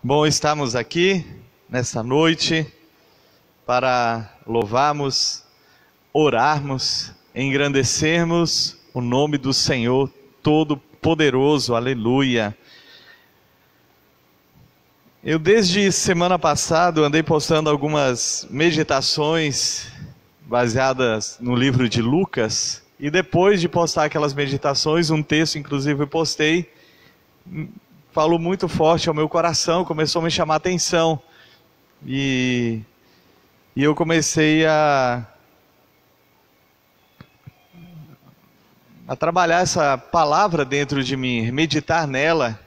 Bom estarmos aqui nessa noite para louvarmos, orarmos, engrandecermos o nome do Senhor Todo-Poderoso, aleluia. Eu desde semana passada andei postando algumas meditações baseadas no livro de Lucas, e depois de postar aquelas meditações, um texto inclusive eu postei, falou muito forte ao meu coração, começou a me chamar a atenção, e eu comecei a trabalhar essa palavra dentro de mim, meditar nela.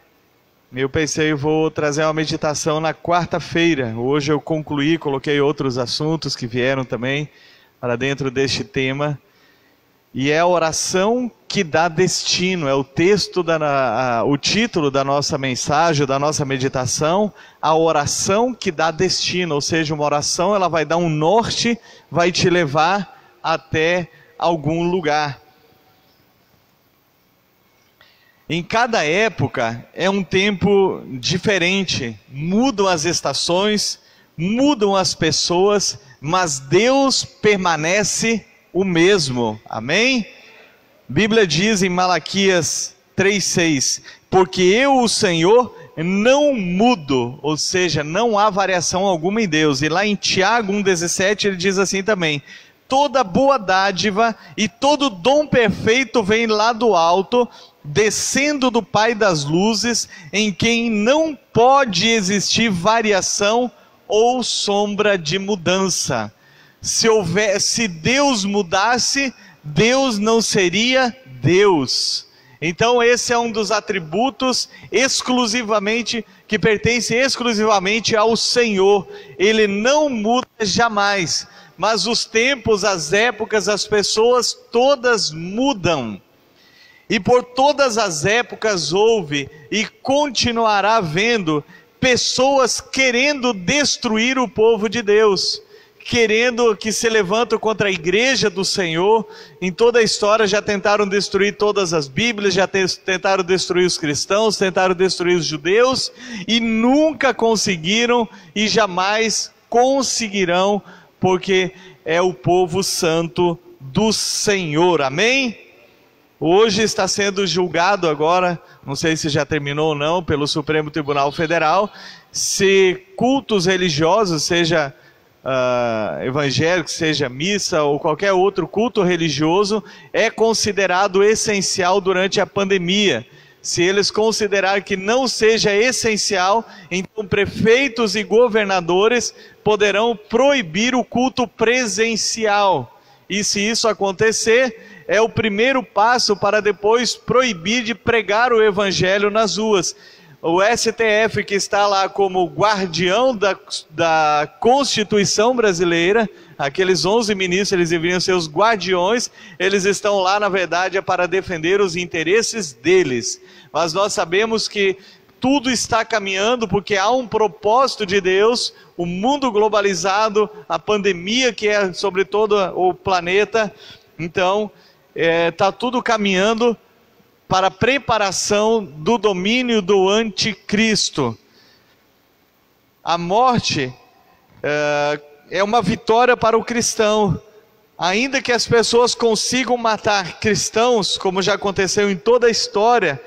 Eu pensei, vou trazer uma meditação na quarta-feira. Hoje eu concluí, coloquei outros assuntos que vieram também para dentro deste tema. E é a oração que dá destino, é o texto, o título da nossa mensagem, da nossa meditação, a oração que dá destino. Ou seja, uma oração ela vai dar um norte, vai te levar até algum lugar. Em cada época é um tempo diferente, mudam as estações, mudam as pessoas, mas Deus permanece o mesmo, amém? Bíblia diz em Malaquias 3,6, porque eu, o Senhor, não mudo, ou seja, não há variação alguma em Deus. E lá em Tiago 1,17 ele diz assim também, toda boa dádiva e todo dom perfeito vem lá do alto, descendo do Pai das luzes, em quem não pode existir variação ou sombra de mudança. Se Deus mudasse, Deus não seria Deus. Então esse é um dos atributos que pertence exclusivamente ao Senhor. Ele não muda jamais, mas os tempos, as épocas, as pessoas todas mudam. E por todas as épocas houve e continuará havendo pessoas querendo destruir o povo de Deus, querendo que se levantam contra a igreja do Senhor. Em toda a história já tentaram destruir todas as Bíblias, já tentaram destruir os cristãos, tentaram destruir os judeus, e nunca conseguiram e jamais conseguirão, porque é o povo santo do Senhor, amém? Hoje está sendo julgado agora, não sei se já terminou ou não, pelo Supremo Tribunal Federal, se cultos religiosos, seja evangélico, seja missa ou qualquer outro culto religioso, é considerado essencial durante a pandemia. Se eles considerarem que não seja essencial, então prefeitos e governadores poderão proibir o culto presencial. E se isso acontecer, é o primeiro passo para depois proibir de pregar o evangelho nas ruas. O STF, que está lá como guardião da Constituição brasileira, aqueles 11 ministros, eles deveriam ser os guardiões, eles estão lá, na verdade, para defender os interesses deles. Mas nós sabemos que tudo está caminhando porque há um propósito de Deus, o mundo globalizado, a pandemia que é sobre todo o planeta. Então, está tudo caminhando para a preparação do domínio do anticristo. A morte é uma vitória para o cristão. Ainda que as pessoas consigam matar cristãos, como já aconteceu em toda a história,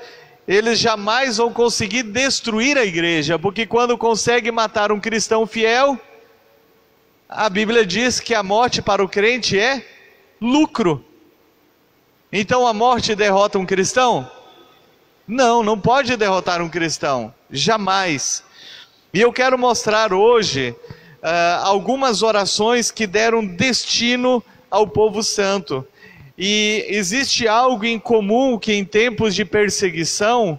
eles jamais vão conseguir destruir a igreja, porque quando conseguem matar um cristão fiel, a Bíblia diz que a morte para o crente é lucro. Então a morte derrota um cristão? Não, não pode derrotar um cristão, jamais. E eu quero mostrar hoje algumas orações que deram destino ao povo santo. E existe algo em comum, que em tempos de perseguição,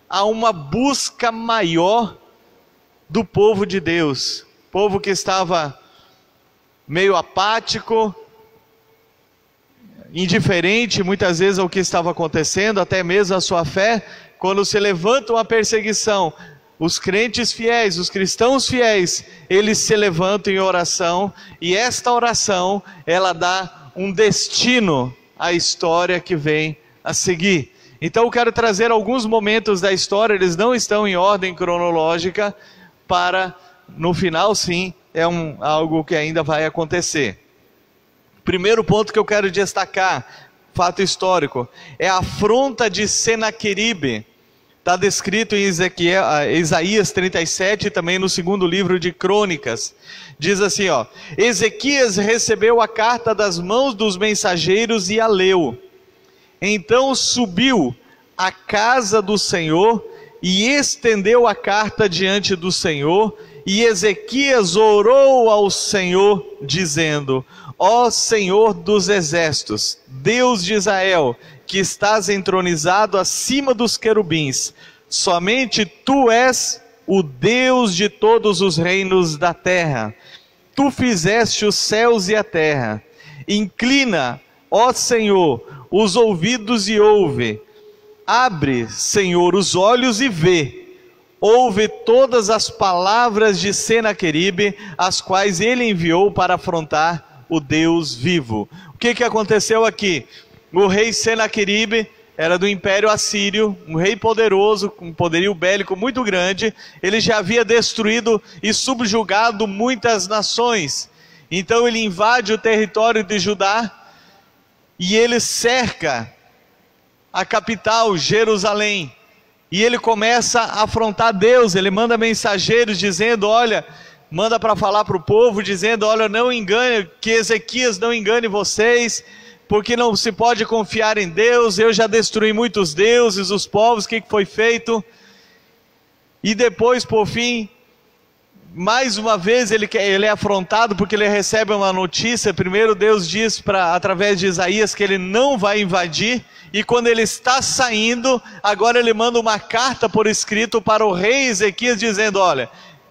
há uma busca maior do povo de Deus. Povo que estava meio apático, indiferente muitas vezes ao que estava acontecendo, até mesmo a sua fé. Quando se levanta uma perseguição, os crentes fiéis, os cristãos fiéis, eles se levantam em oração, e esta oração, ela dá um destino à história que vem a seguir. Então eu quero trazer alguns momentos da história, eles não estão em ordem cronológica, para, no final sim, algo que ainda vai acontecer. Primeiro ponto que eu quero destacar, fato histórico, é a afronta de Senaqueribe. Está descrito em Isaías 37 e também no segundo livro de Crônicas. Diz assim, Ezequias recebeu a carta das mãos dos mensageiros e a leu. Então subiu à casa do Senhor e estendeu a carta diante do Senhor, e Ezequias orou ao Senhor, dizendo: Ó Senhor dos exércitos, Deus de Israel, que estás entronizado acima dos querubins, somente Tu és o Deus de todos os reinos da terra. Tu fizeste os céus e a terra. Inclina, ó Senhor, os ouvidos e ouve. Abre, Senhor, os olhos e vê. Ouve todas as palavras de Senaqueribe, as quais ele enviou para afrontar o Deus vivo. O que aconteceu aqui? O rei Senaqueribe era do Império Assírio, um rei poderoso, com um poderio bélico muito grande. Ele já havia destruído e subjugado muitas nações. Então ele invade o território de Judá e ele cerca a capital, Jerusalém. E ele começa a afrontar Deus. Ele manda mensageiros dizendo, manda para falar para o povo, dizendo, não engane, que Ezequias não engane vocês, porque não se pode confiar em Deus, eu já destruí muitos deuses, os povos, o que foi feito? E depois, por fim, mais uma vez ele é afrontado, porque ele recebe uma notícia. Primeiro Deus diz, através de Isaías, que ele não vai invadir, e quando ele está saindo, agora ele manda uma carta por escrito para o rei Ezequias, dizendo,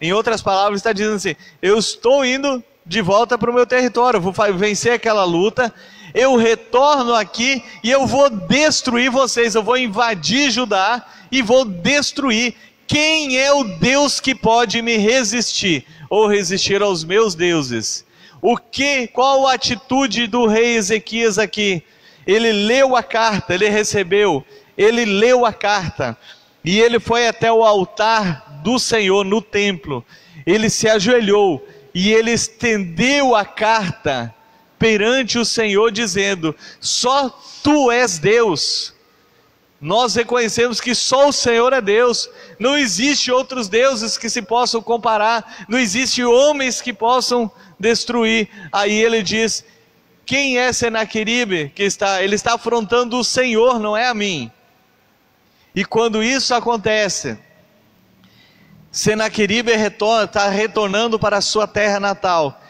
em outras palavras, está dizendo assim, eu estou indo de volta para o meu território, vou vencer aquela luta, eu retorno aqui e eu vou destruir vocês, eu vou invadir Judá e vou destruir. Quem é o Deus que pode me resistir, ou resistir aos meus deuses? Qual a atitude do rei Ezequias aqui? Ele leu a carta, ele recebeu, ele leu a carta, e ele foi até o altar do Senhor no templo, ele se ajoelhou, e ele estendeu a carta perante o Senhor, dizendo, só Tu és Deus. Nós reconhecemos que só o Senhor é Deus, não existe outros deuses que se possam comparar, não existe homens que possam destruir. Aí ele diz, quem é Senaqueribe? Ele está afrontando o Senhor, não é a mim. E quando isso acontece, Senaqueribe está retornando para a sua terra natal.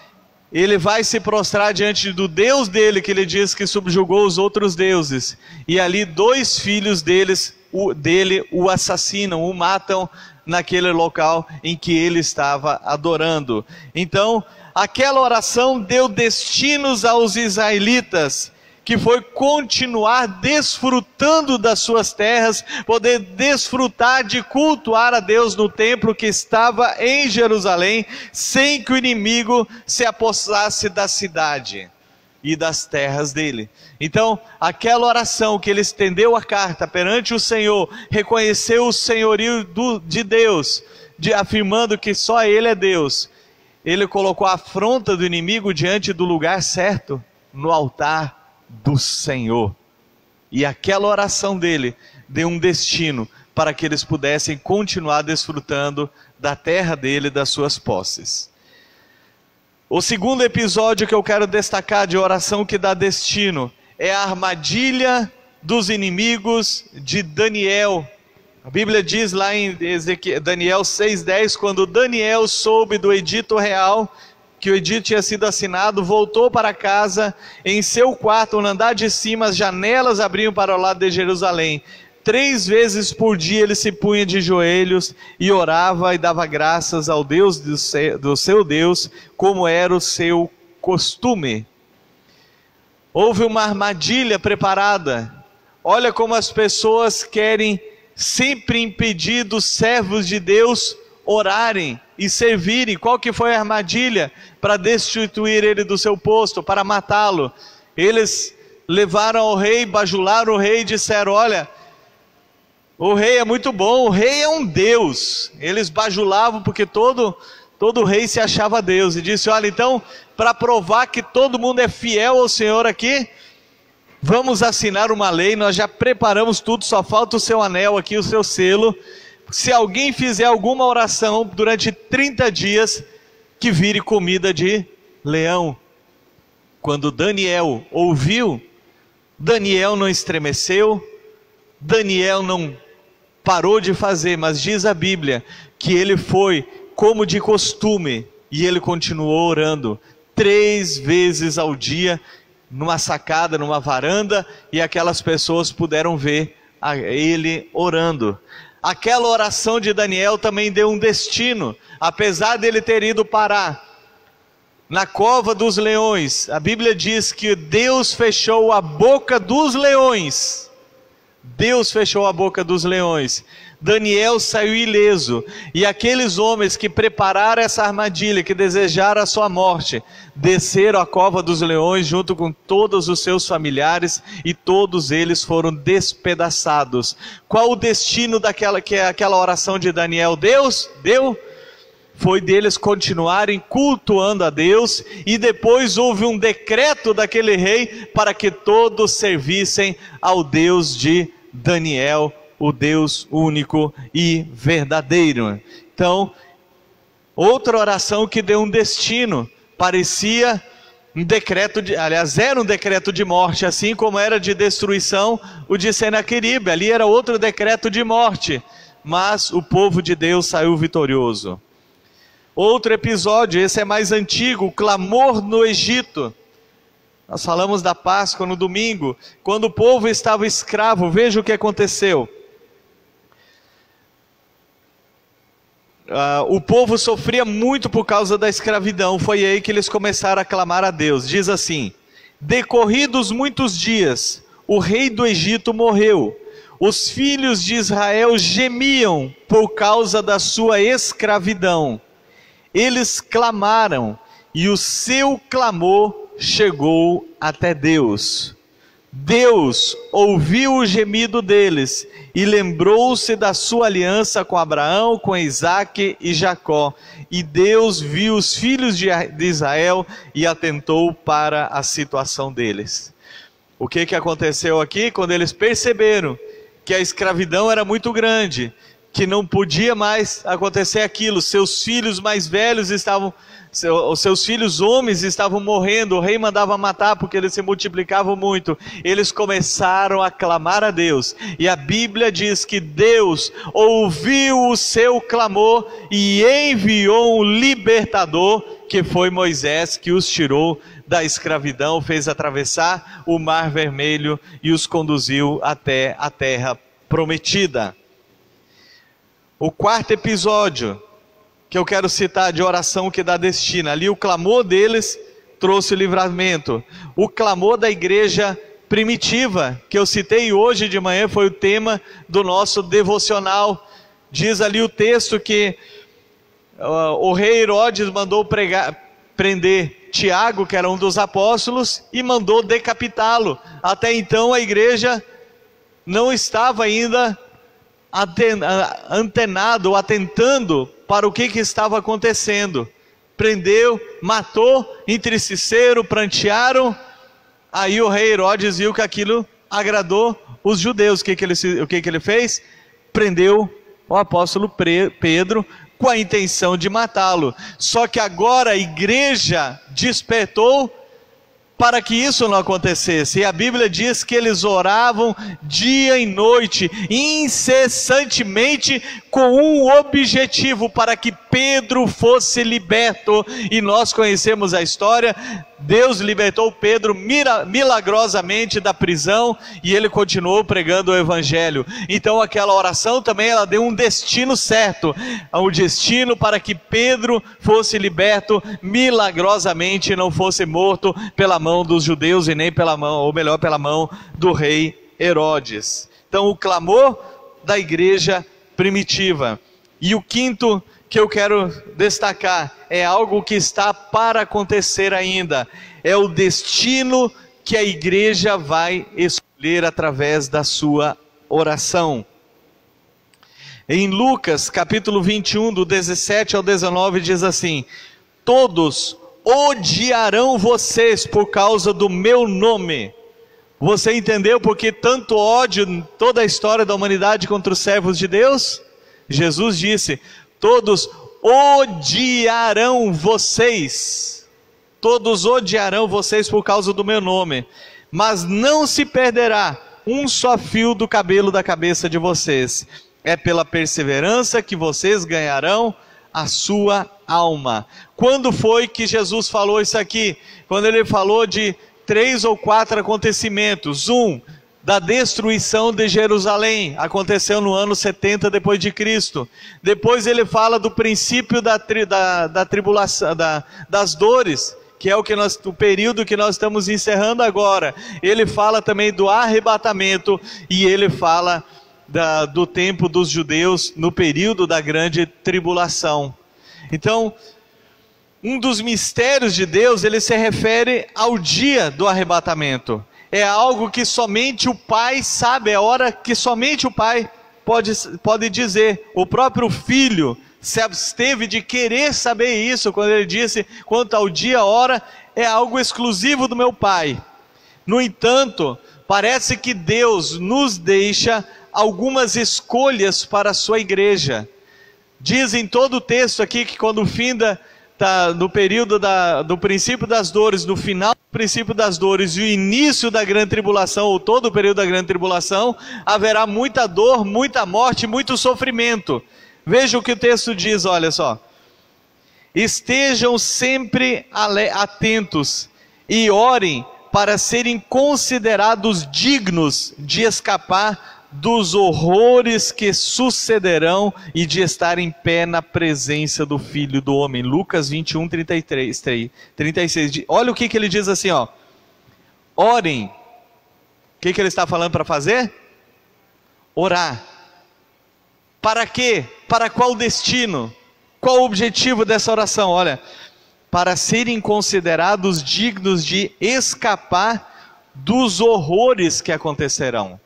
Ele vai se prostrar diante do Deus dele, que ele diz que subjugou os outros deuses. E ali 2 filhos dele o assassinam, o matam naquele local em que ele estava adorando. Então, aquela oração deu destinos aos israelitas, que foi continuar desfrutando das suas terras, poder desfrutar de cultuar a Deus no templo que estava em Jerusalém, sem que o inimigo se apossasse da cidade e das terras dele. Então, aquela oração que ele estendeu a carta perante o Senhor, reconheceu o senhorio de Deus, afirmando que só Ele é Deus, ele colocou a afronta do inimigo diante do lugar certo, no altar do Senhor, e aquela oração dele deu um destino para que eles pudessem continuar desfrutando da terra dele, das suas posses. O segundo episódio que eu quero destacar de oração que dá destino é a armadilha dos inimigos de Daniel. A Bíblia diz lá em Daniel 6,10, quando Daniel soube do edito real, que o edito tinha sido assinado, voltou para casa, em seu quarto, no andar de cima, as janelas abriam para o lado de Jerusalém. 3 vezes por dia ele se punha de joelhos e orava e dava graças ao Deus do seu Deus, como era o seu costume. Houve uma armadilha preparada. Olha como as pessoas querem sempre impedir dos servos de Deus orarem e servirem. Qual que foi a armadilha? Para destituir ele do seu posto, para matá-lo. Eles levaram ao rei, bajularam o rei e disseram, olha, O rei é muito bom, o rei é um Deus. Eles bajulavam porque todo rei se achava Deus. E disse, olha, então, para provar que todo mundo é fiel ao Senhor aqui, vamos assinar uma lei, nós já preparamos tudo, só falta o seu anel aqui, o seu selo. Se alguém fizer alguma oração durante 30 dias, que vire comida de leão. Quando Daniel ouviu, Daniel não estremeceu, Daniel não parou de fazer, mas diz a Bíblia que ele foi como de costume e ele continuou orando 3 vezes ao dia, numa sacada, numa varanda, e aquelas pessoas puderam ver ele orando. Aquela oração de Daniel também deu um destino, apesar dele ter ido parar na cova dos leões. A Bíblia diz que Deus fechou a boca dos leões. Deus fechou a boca dos leões. Daniel saiu ileso, e aqueles homens que prepararam essa armadilha, que desejaram a sua morte, desceram à cova dos leões junto com todos os seus familiares, e todos eles foram despedaçados. Qual o destino aquela oração de Daniel deu? Foi deles continuarem cultuando a Deus, e depois houve um decreto daquele rei para que todos servissem ao Deus de Daniel, o Deus único e verdadeiro. Então, outra oração que deu um destino, parecia um decreto era um decreto de morte, assim como era de destruição o de Senaqueribe, ali era outro decreto de morte, mas o povo de Deus saiu vitorioso. Outro episódio, esse é mais antigo, o clamor no Egito. Nós falamos da Páscoa no domingo, quando o povo estava escravo. Veja o que aconteceu. O povo sofria muito por causa da escravidão, foi aí que eles começaram a clamar a Deus. Diz assim: decorridos muitos dias, o rei do Egito morreu. Os filhos de Israel gemiam por causa da sua escravidão. Eles clamaram, e o seu clamor chegou até Deus. Deus ouviu o gemido deles e lembrou-se da sua aliança com Abraão, com Isaque e Jacó. E Deus viu os filhos de Israel e atentou para a situação deles. O que aconteceu aqui? Quando eles perceberam que a escravidão era muito grande, que não podia mais acontecer aquilo, seus filhos mais velhos os seus filhos homens estavam morrendo, o rei mandava matar porque eles se multiplicavam muito. Eles começaram a clamar a Deus, e a Bíblia diz que Deus ouviu o seu clamor e enviou um libertador, que foi Moisés, que os tirou da escravidão, fez atravessar o Mar Vermelho e os conduziu até a terra prometida. O quarto episódio que eu quero citar de oração que dá destino, ali o clamor deles trouxe o livramento. O clamor da igreja primitiva, que eu citei hoje de manhã, foi o tema do nosso devocional. Diz ali o texto que o rei Herodes mandou prender Tiago, que era um dos apóstolos, e mandou decapitá-lo. Até então a igreja não estava ainda antenado, atentando para o que estava acontecendo. Prendeu, matou, entristeceram, prantearam. Aí o rei Herodes viu que aquilo agradou os judeus. O que ele fez? Prendeu o apóstolo Pedro com a intenção de matá-lo. Só que agora a igreja despertou para que isso não acontecesse, e a Bíblia diz que eles oravam dia e noite, incessantemente, com um objetivo: para que Pedro fosse liberto. E nós conhecemos a história. Deus libertou Pedro milagrosamente da prisão, e ele continuou pregando o evangelho. Então aquela oração também, ela deu um destino certo, o destino para que Pedro fosse liberto milagrosamente, e não fosse morto pela mão dos judeus, e nem pela mão do rei Herodes. Então o clamor da igreja primitiva. E o quinto que eu quero destacar é algo que está para acontecer ainda. É o destino que a igreja vai escolher através da sua oração. Em Lucas, capítulo 21, do 17 ao 19, diz assim: todos odiarão vocês por causa do meu nome. Você entendeu porque tanto ódio em toda a história da humanidade contra os servos de Deus? Jesus disse: todos odiarão vocês. Todos odiarão vocês por causa do meu nome. Mas não se perderá um só fio do cabelo da cabeça de vocês. É pela perseverança que vocês ganharão a sua alma. Quando foi que Jesus falou isso aqui? Quando ele falou de 3 ou 4 acontecimentos. Da destruição de Jerusalém, aconteceu no ano 70 depois de Cristo. Depois ele fala do princípio da tribulação, das dores, que é o período que nós estamos encerrando agora. Ele fala também do arrebatamento, e ele fala do tempo dos judeus no período da grande tribulação. Então, um dos mistérios de Deus, ele se refere ao dia do arrebatamento. É algo que somente o Pai sabe, é a hora que somente o Pai pode dizer. O próprio Filho se absteve de querer saber isso, quando ele disse: quanto ao dia, a hora, é algo exclusivo do meu Pai. No entanto, parece que Deus nos deixa algumas escolhas para a sua igreja. Diz em todo o texto aqui que quando finda no período do princípio das dores, no final do princípio das dores e o início da grande tribulação, ou todo o período da grande tribulação, haverá muita dor, muita morte, muito sofrimento. Veja o que o texto diz, olha só: estejam sempre atentos e orem para serem considerados dignos de escapar dos horrores que sucederão e de estar em pé na presença do Filho do Homem. Lucas 21, 36. Olha o que ele diz assim, ó: orem. O que ele está falando para fazer? Orar. Para quê? Para qual destino? Qual o objetivo dessa oração? Olha, para serem considerados dignos de escapar dos horrores que acontecerão.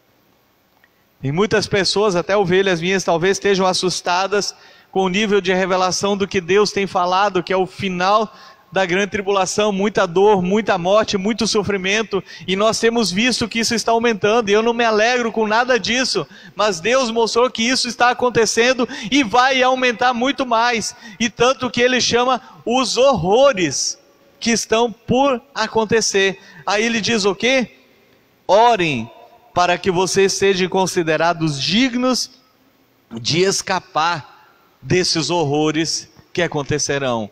E muitas pessoas, até ovelhas minhas, talvez estejam assustadas com o nível de revelação do que Deus tem falado, que é o final da grande tribulação, muita dor, muita morte, muito sofrimento, e nós temos visto que isso está aumentando, e eu não me alegro com nada disso, mas Deus mostrou que isso está acontecendo, e vai aumentar muito mais, e tanto que Ele chama os horrores que estão por acontecer. Aí Ele diz o quê? Orem para que vocês sejam considerados dignos de escapar desses horrores que acontecerão.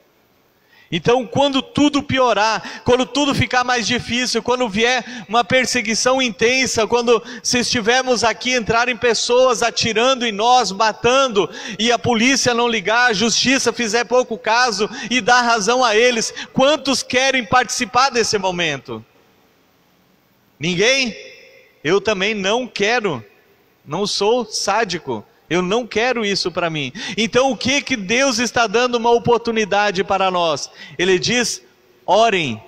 Então, quando tudo piorar, quando tudo ficar mais difícil, quando vier uma perseguição intensa, quando se estivermos aqui, entrarem pessoas atirando em nós, matando, e a polícia não ligar, a justiça fizer pouco caso e dar razão a eles, quantos querem participar desse momento? Ninguém? Eu também não quero, não sou sádico, eu não quero isso para mim. Então o que Deus está dando uma oportunidade para nós? Ele diz: orem,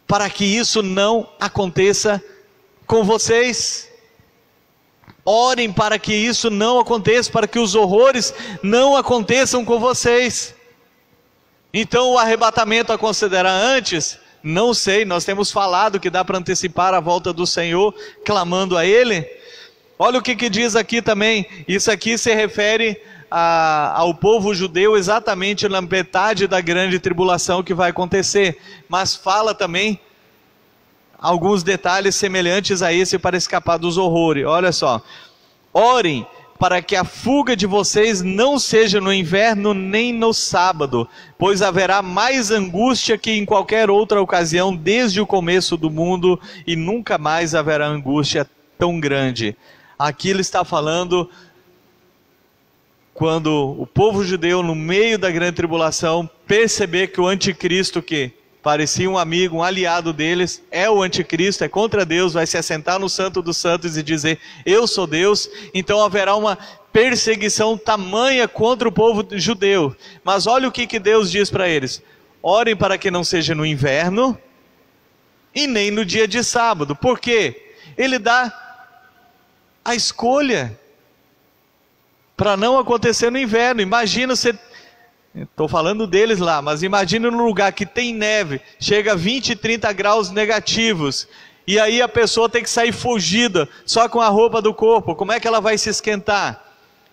para que isso não aconteça com vocês. Orem para que isso não aconteça, para que os horrores não aconteçam com vocês. Então o arrebatamento a considerar antes? Não sei, nós temos falado que dá para antecipar a volta do Senhor, clamando a Ele. Olha o que diz aqui também, isso aqui se refere ao povo judeu exatamente na metade da grande tribulação que vai acontecer, mas fala também alguns detalhes semelhantes a esse para escapar dos horrores. Olha só: orem para que a fuga de vocês não seja no inverno nem no sábado, pois haverá mais angústia que em qualquer outra ocasião desde o começo do mundo, e nunca mais haverá angústia tão grande. Aqui ele está falando quando o povo judeu, no meio da grande tribulação, perceber que o anticristo, que parecia um amigo, um aliado deles, é o anticristo, é contra Deus, vai se assentar no Santo dos Santos e dizer: eu sou Deus. Então haverá uma perseguição tamanha contra o povo judeu. Mas olha o que Deus diz para eles: orem para que não seja no inverno e nem no dia de sábado. Por quê? Ele dá a escolha. para não acontecer no inverno. Imagina você, estou falando deles lá, mas imagina num lugar que tem neve, chega a 20, 30 graus negativos, e aí a pessoa tem que sair fugida, só com a roupa do corpo. Como é que ela vai se esquentar?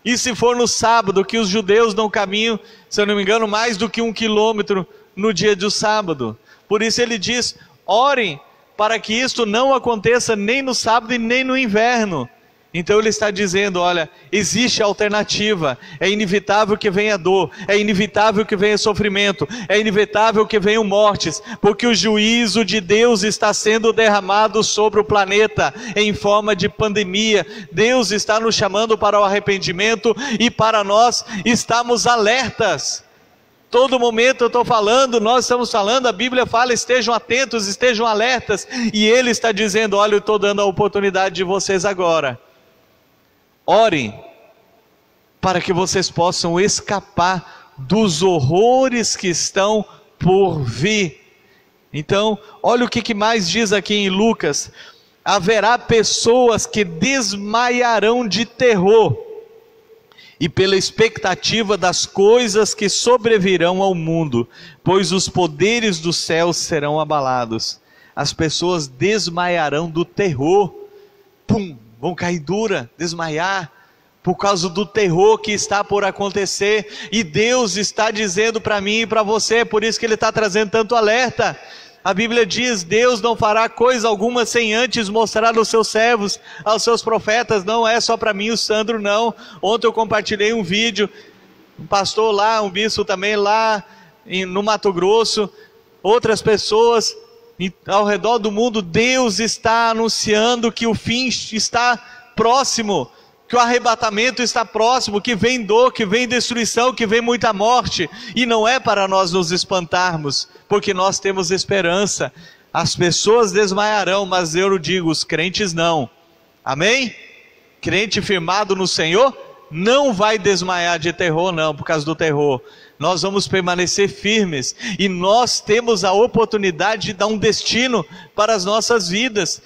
E se for no sábado, que os judeus não caminham, se eu não me engano, mais do que 1 quilômetro no dia do sábado. Por isso ele diz, orem para que isto não aconteça nem no sábado e nem no inverno. Então ele está dizendo, olha, existe alternativa, é inevitável que venha dor, é inevitável que venha sofrimento, é inevitável que venham mortes, porque o juízo de Deus está sendo derramado sobre o planeta em forma de pandemia. Deus está nos chamando para o arrependimento e para nós estamos alertas. Todo momento eu estou falando, nós estamos falando, a Bíblia fala, estejam atentos, estejam alertas, e Ele está dizendo, olha, eu estou dando a oportunidade de vocês agora. Orem para que vocês possam escapar dos horrores que estão por vir. Então, olha o que mais diz aqui em Lucas: haverá pessoas que desmaiarão de terror e pela expectativa das coisas que sobrevirão ao mundo, pois os poderes dos céus serão abalados. As pessoas desmaiarão do terror, vão cair dura, desmaiar, por causa do terror que está por acontecer, e Deus está dizendo para mim e para você, por isso que Ele está trazendo tanto alerta. A Bíblia diz, Deus não fará coisa alguma sem antes mostrar aos seus servos, aos seus profetas. Não é só para mim, o Sandro, não. Ontem eu compartilhei um vídeo, um pastor lá, um bispo também lá no Mato Grosso, outras pessoas ao redor do mundo. Deus está anunciando que o fim está próximo, que o arrebatamento está próximo, que vem dor, que vem destruição, que vem muita morte, e não é para nós nos espantarmos, porque nós temos esperança. As pessoas desmaiarão, mas eu digo, os crentes não, amém? Crente firmado no Senhor, não vai desmaiar de terror não, por causa do terror. Nós vamos permanecer firmes, e nós temos a oportunidade de dar um destino para as nossas vidas.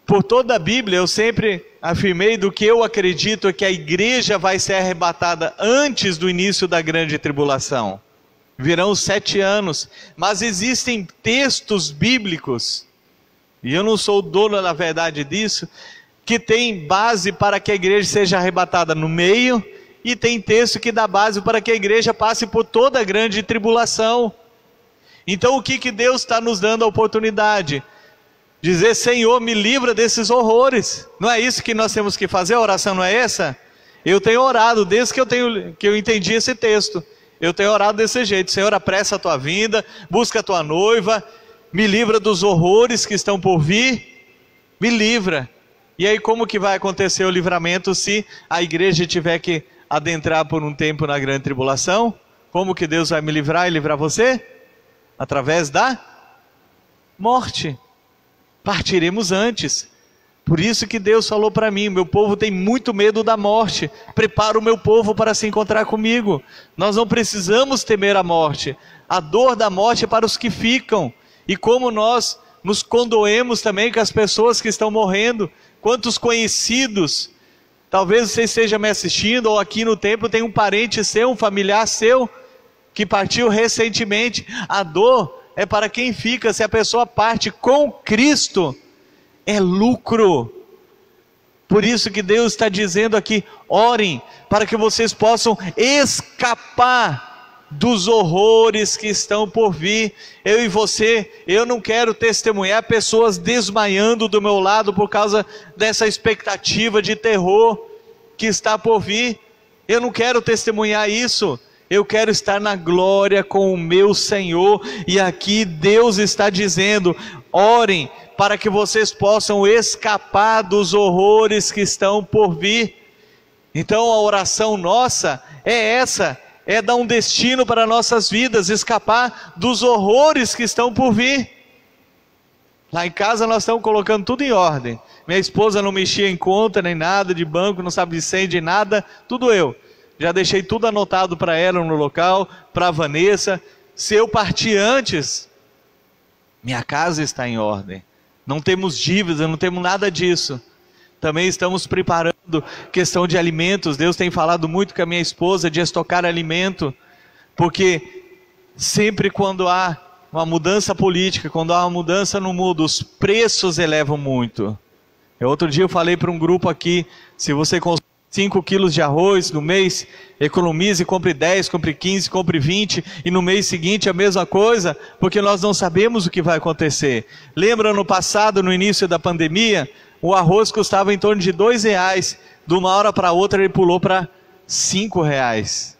Por toda a Bíblia, eu sempre afirmei do que eu acredito é que a igreja vai ser arrebatada antes do início da grande tribulação. Virão 7 anos, mas existem textos bíblicos, e eu não sou o dono da verdade disso, que tem base para que a igreja seja arrebatada no meio, e tem texto que dá base para que a igreja passe por toda a grande tribulação. Então o que Deus está nos dando a oportunidade? Dizer, Senhor, me livra desses horrores. Não é isso que nós temos que fazer? A oração não é essa? Eu tenho orado, desde que eu entendi esse texto, eu tenho orado desse jeito. Senhor, apressa a tua vinda, busca a tua noiva, me livra dos horrores que estão por vir, me livra. E aí como que vai acontecer o livramento se a igreja tiver que adentrar por um tempo na grande tribulação? Como que Deus vai me livrar e livrar você? Através da morte. Partiremos antes. Por isso que Deus falou para mim, meu povo tem muito medo da morte, prepara o meu povo para se encontrar comigo. Nós não precisamos temer a morte, a dor da morte é para os que ficam. E como nós nos condoemos também com as pessoas que estão morrendo, quantos conhecidos, talvez você esteja me assistindo, ou aqui no templo tem um parente seu, um familiar seu, que partiu recentemente. A dor é para quem fica. Se a pessoa parte com Cristo, é lucro. Por isso que Deus está dizendo aqui, orem, para que vocês possam escapar dos horrores que estão por vir. Eu e você, eu não quero testemunhar pessoas desmaiando do meu lado, por causa dessa expectativa de terror que está por vir. Eu não quero testemunhar isso. Eu quero estar na glória com o meu Senhor, e aqui Deus está dizendo, orem para que vocês possam escapar dos horrores que estão por vir. Então a oração nossa é essa, é dar um destino para nossas vidas, escapar dos horrores que estão por vir. Lá em casa nós estamos colocando tudo em ordem, minha esposa não mexia em conta nem nada de banco, não sabe de senha de nada, tudo eu. Já deixei tudo anotado para ela no local, para a Vanessa. Se eu partir antes, minha casa está em ordem. Não temos dívidas, não temos nada disso. Também estamos preparando questão de alimentos. Deus tem falado muito com a minha esposa de estocar alimento, porque sempre quando há uma mudança política, quando há uma mudança no mundo, os preços elevam muito. Outro dia eu falei para um grupo aqui, se você consome 5 quilos de arroz no mês, economize, compre 10, compre 15, compre 20, e no mês seguinte a mesma coisa, porque nós não sabemos o que vai acontecer. Lembra no passado, no início da pandemia, o arroz custava em torno de R$2, de uma hora para outra ele pulou para R$5.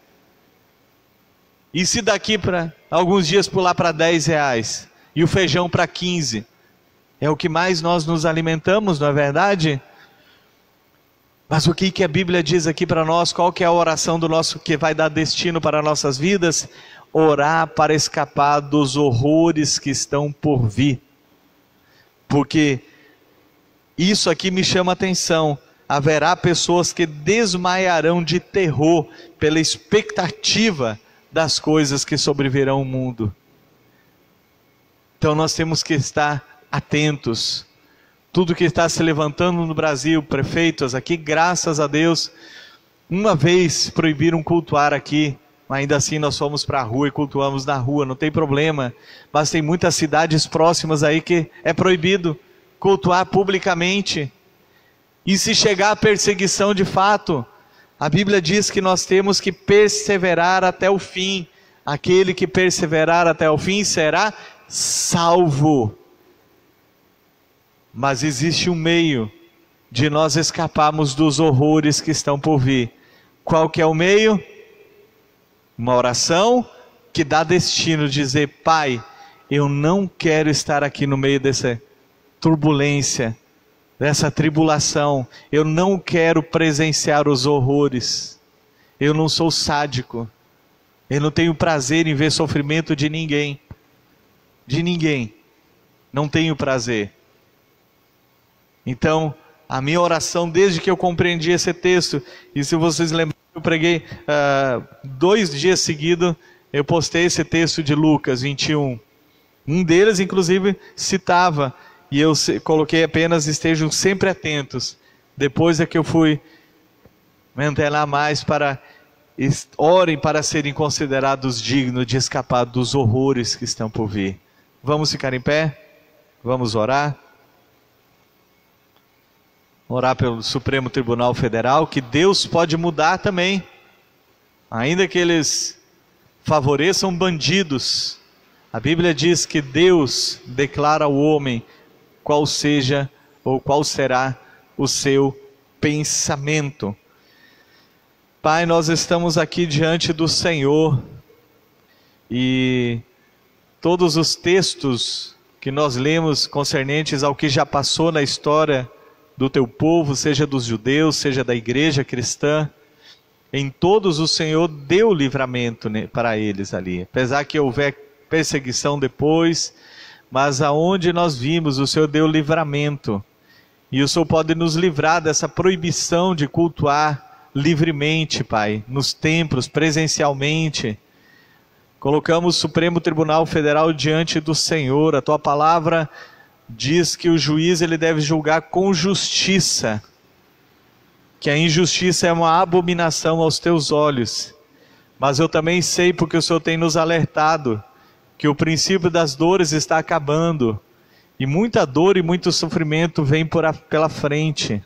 E se daqui para alguns dias pular para R$10, e o feijão para 15, é o que mais nós nos alimentamos, não é verdade? Mas o que a Bíblia diz aqui para nós? Qual que é a oração do nosso, que vai dar destino para nossas vidas? Orar para escapar dos horrores que estão por vir. Porque isso aqui me chama a atenção. Haverá pessoas que desmaiarão de terror pela expectativa das coisas que sobrevirão ao mundo. Então nós temos que estar atentos. Tudo que está se levantando no Brasil, prefeitos aqui, graças a Deus, uma vez proibiram cultuar aqui, ainda assim nós fomos para a rua e cultuamos na rua, não tem problema, mas tem muitas cidades próximas aí que é proibido cultuar publicamente. E se chegar a perseguição de fato, a Bíblia diz que nós temos que perseverar até o fim. Aquele que perseverar até o fim será salvo. Mas existe um meio de nós escaparmos dos horrores que estão por vir. Qual que é o meio? Uma oração que dá destino, dizer: Pai, eu não quero estar aqui no meio dessa turbulência, dessa tribulação. Eu não quero presenciar os horrores. Eu não sou sádico. Eu não tenho prazer em ver sofrimento de ninguém. De ninguém. Não tenho prazer. Então, a minha oração desde que eu compreendi esse texto, e se vocês lembrarem, eu preguei 2 dias seguidos, eu postei esse texto de Lucas 21. Um deles, inclusive, citava, e eu coloquei apenas: estejam sempre atentos. Depois é que eu fui me antenar mais para orem para serem considerados dignos de escapar dos horrores que estão por vir. Vamos ficar em pé? Vamos orar? Orar pelo Supremo Tribunal Federal, que Deus pode mudar também, ainda que eles favoreçam bandidos. A Bíblia diz que Deus declara ao homem qual seja ou qual será o seu pensamento. Pai, nós estamos aqui diante do Senhor, e todos os textos que nós lemos concernentes ao que já passou na história do teu povo, seja dos judeus, seja da igreja cristã, em todos o Senhor deu livramento para eles ali, apesar que houver perseguição depois, mas aonde nós vimos, o Senhor deu livramento, e o Senhor pode nos livrar dessa proibição de cultuar livremente, Pai, nos templos, presencialmente. Colocamos o Supremo Tribunal Federal diante do Senhor. A tua palavra diz que o juiz ele deve julgar com justiça, que a injustiça é uma abominação aos teus olhos. Mas eu também sei, porque o Senhor tem nos alertado, que o princípio das dores está acabando, e muita dor e muito sofrimento vem pela frente.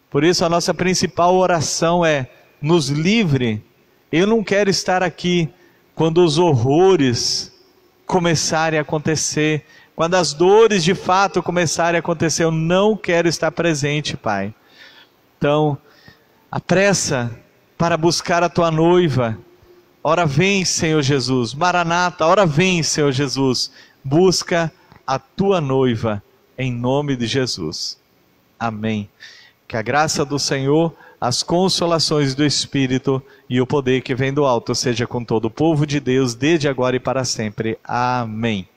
Por isso a nossa principal oração é: nos livre. Eu não quero estar aqui quando os horrores começarem a acontecer, quando as dores de fato começarem a acontecer. Eu não quero estar presente, Pai. Então, apressa para buscar a tua noiva. Ora vem, Senhor Jesus. Maranata, ora vem, Senhor Jesus. Busca a tua noiva, em nome de Jesus. Amém. Que a graça do Senhor, as consolações do Espírito e o poder que vem do alto seja com todo o povo de Deus, desde agora e para sempre. Amém.